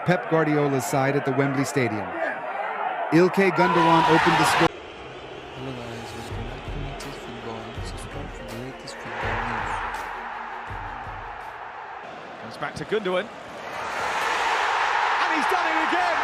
Pep Guardiola's side at the Wembley Stadium. Ilkay Gundogan opened the score. Hello guys, welcome back to Nature's Football. Subscribe for the latest football news. Comes back to Gundogan. And he's done it again!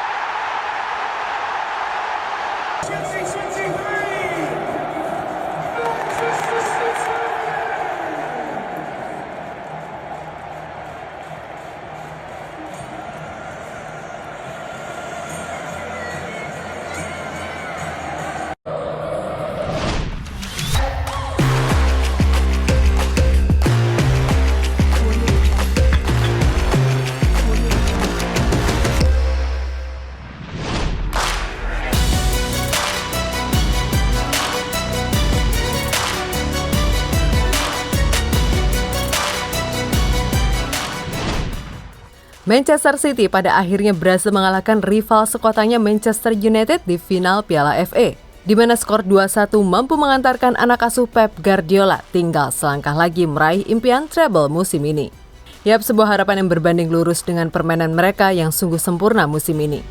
Manchester City pada akhirnya berhasil mengalahkan rival sekotanya Manchester United di final Piala FA, di mana skor 2-1 mampu mengantarkan anak asuh Pep Guardiola tinggal selangkah lagi meraih impian treble musim ini. Yap, sebuah harapan yang berbanding lurus dengan permainan mereka yang sungguh sempurna musim ini.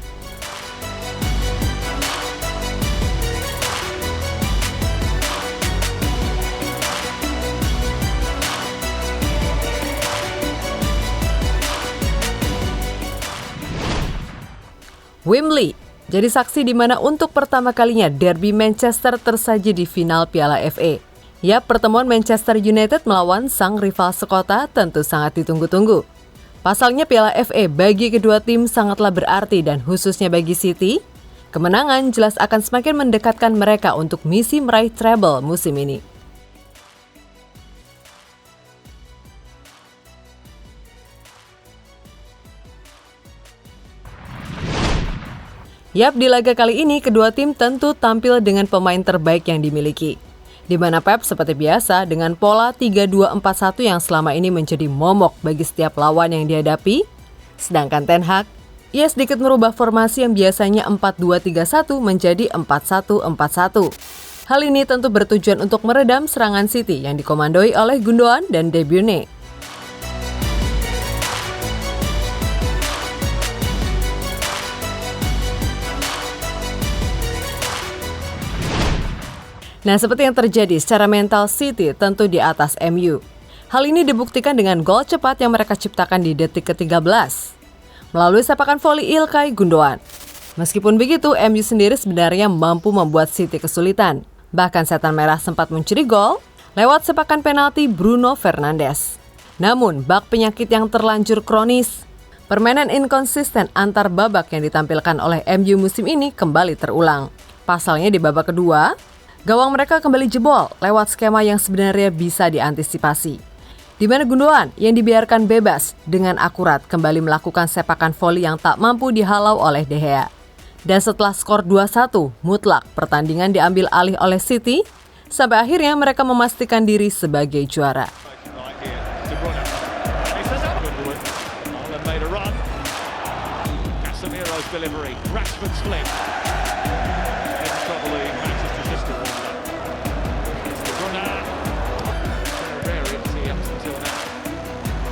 Wembley jadi saksi di mana untuk pertama kalinya derby Manchester tersaji di final Piala FA. Ya, pertemuan Manchester United melawan sang rival sekota tentu sangat ditunggu-tunggu. Pasalnya Piala FA bagi kedua tim sangatlah berarti dan khususnya bagi City, kemenangan jelas akan semakin mendekatkan mereka untuk misi meraih treble musim ini. Yap, di laga kali ini kedua tim tentu tampil dengan pemain terbaik yang dimiliki. Di mana Pep seperti biasa dengan pola 3-2-4-1 yang selama ini menjadi momok bagi setiap lawan yang dihadapi. Sedangkan Ten Hag, ia sedikit merubah formasi yang biasanya 4-2-3-1 menjadi 4-1-4-1. Hal ini tentu bertujuan untuk meredam serangan City yang dikomandoi oleh Gundogan dan De Bruyne. Nah, seperti yang terjadi secara mental City tentu di atas MU. Hal ini dibuktikan dengan gol cepat yang mereka ciptakan di detik ke-13 melalui sepakan voli Ilkay Gundogan. Meskipun begitu, MU sendiri sebenarnya mampu membuat City kesulitan. Bahkan setan merah sempat mencuri gol lewat sepakan penalti Bruno Fernandes. Namun, bak penyakit yang terlanjur kronis, permainan inkonsisten antar babak yang ditampilkan oleh MU musim ini kembali terulang. Pasalnya di babak kedua, gawang mereka kembali jebol lewat skema yang sebenarnya bisa diantisipasi. Di mana Gundogan yang dibiarkan bebas dengan akurat kembali melakukan sepakan voli yang tak mampu dihalau oleh De Gea. Dan setelah skor 2-1, mutlak pertandingan diambil alih oleh City sampai akhirnya mereka memastikan diri sebagai juara.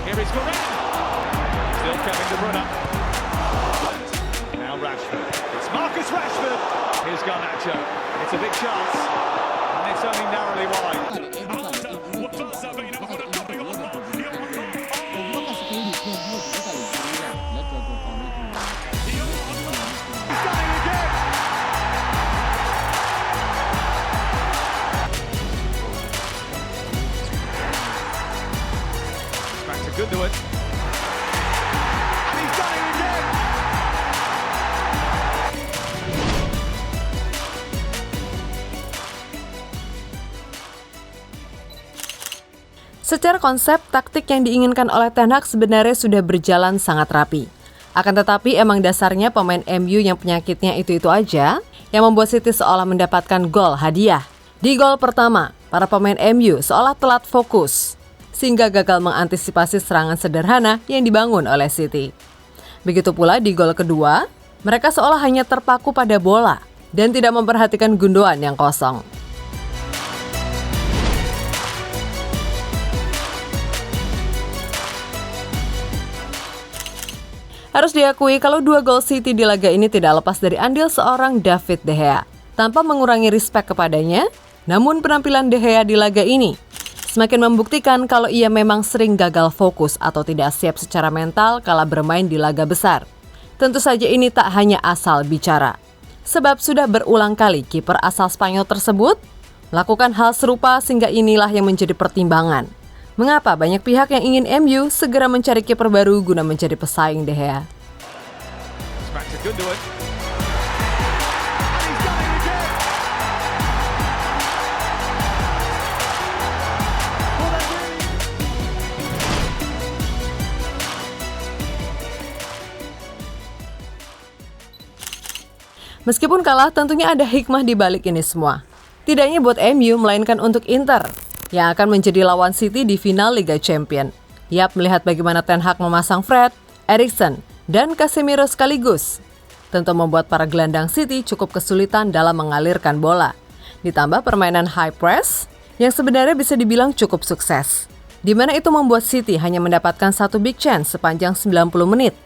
Here is Varane. Still coming to Bruna. Now Rashford. It's Marcus Rashford. Here's Garnacho. It's a big chance. And it's only narrowly wide. Gundogan. And he's done it again! Secara konsep, taktik yang diinginkan oleh Ten Hag sebenarnya sudah berjalan sangat rapi. Akan tetapi emang dasarnya pemain MU yang penyakitnya itu-itu aja yang membuat City seolah mendapatkan gol hadiah. Di gol pertama, para pemain MU seolah telat fokus, sehingga gagal mengantisipasi serangan sederhana yang dibangun oleh City. Begitu pula di gol kedua, mereka seolah hanya terpaku pada bola dan tidak memperhatikan Gundogan yang kosong. Harus diakui kalau 2 gol City di laga ini tidak lepas dari andil seorang David De Gea. Tanpa mengurangi respek kepadanya, namun penampilan De Gea di laga ini semakin membuktikan kalau ia memang sering gagal fokus atau tidak siap secara mental kala bermain di laga besar. Tentu saja ini tak hanya asal bicara. Sebab sudah berulang kali kiper asal Spanyol tersebut melakukan hal serupa sehingga inilah yang menjadi pertimbangan. Mengapa banyak pihak yang ingin MU segera mencari kiper baru guna menjadi pesaing De Gea. It's back to Gundogan. Meskipun kalah, tentunya ada hikmah di balik ini semua. Tidak hanya buat MU, melainkan untuk Inter, yang akan menjadi lawan City di final Liga Champions. Yap, melihat bagaimana Ten Hag memasang Fred, Eriksen, dan Casemiro sekaligus, tentu membuat para gelandang City cukup kesulitan dalam mengalirkan bola. Ditambah permainan high press, yang sebenarnya bisa dibilang cukup sukses. Di mana itu membuat City hanya mendapatkan 1 big chance sepanjang 90 menit.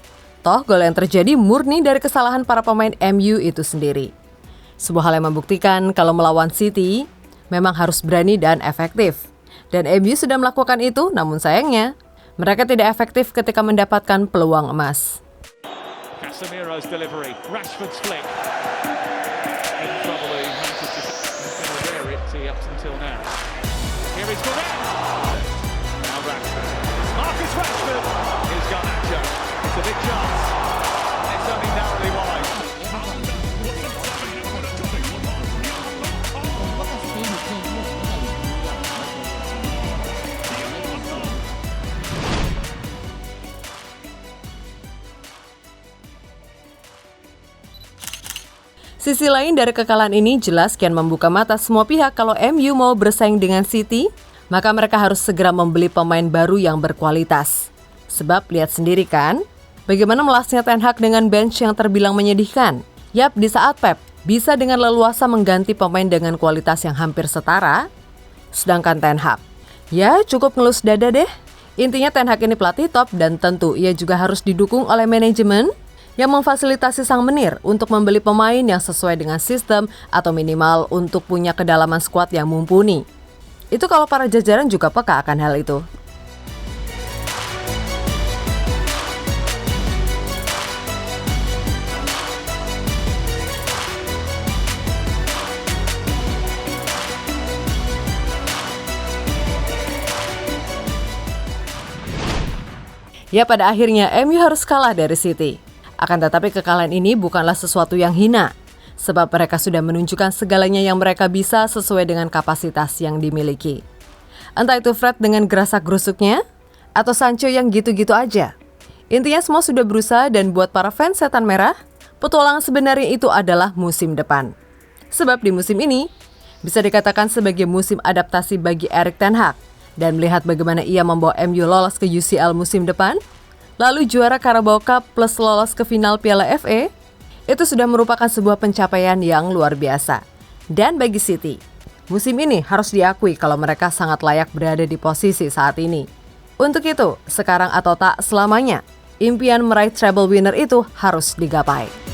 Toh, gol yang terjadi murni dari kesalahan para pemain MU itu sendiri. Sebuah hal yang membuktikan kalau melawan City memang harus berani dan efektif. Dan MU sudah melakukan itu, namun sayangnya mereka tidak efektif ketika mendapatkan peluang emas. Casemiro's delivery, Rashford's flick. In trouble, he manages to wear it up until now. Here is Gareth. Now Rashford. Marcus Rashford. Here's Garnacho. It's a big chance. And it's only narrowly wide. Sisi lain dari kekalahan ini jelas kian membuka mata semua pihak kalau MU mau bersaing dengan City, maka mereka harus segera membeli pemain baru yang berkualitas. Sebab lihat sendiri kan, bagaimana melasnya Ten Hag dengan bench yang terbilang menyedihkan. Yap, di saat Pep bisa dengan leluasa mengganti pemain dengan kualitas yang hampir setara, sedangkan Ten Hag, ya cukup ngelus dada deh. Intinya Ten Hag ini pelatih top dan tentu ia juga harus didukung oleh manajemen yang memfasilitasi sang menir untuk membeli pemain yang sesuai dengan sistem atau minimal untuk punya kedalaman skuad yang mumpuni. Itu kalau para jajaran juga peka akan hal itu. Ya, pada akhirnya MU harus kalah dari City. Akan tetapi kekalahan ini bukanlah sesuatu yang hina, sebab mereka sudah menunjukkan segalanya yang mereka bisa sesuai dengan kapasitas yang dimiliki. Entah itu Fred dengan gerasak-gerusuknya, atau Sancho yang gitu-gitu aja. Intinya semua sudah berusaha dan buat para fans setan merah, petualangan sebenarnya itu adalah musim depan. Sebab di musim ini, bisa dikatakan sebagai musim adaptasi bagi Erik ten Hag, dan melihat bagaimana ia membawa MU lolos ke UCL musim depan, lalu juara Carabao Cup plus lolos ke final Piala FA, itu sudah merupakan sebuah pencapaian yang luar biasa. Dan bagi City, musim ini harus diakui kalau mereka sangat layak berada di posisi saat ini. Untuk itu, sekarang atau tak selamanya, impian meraih treble winner itu harus digapai.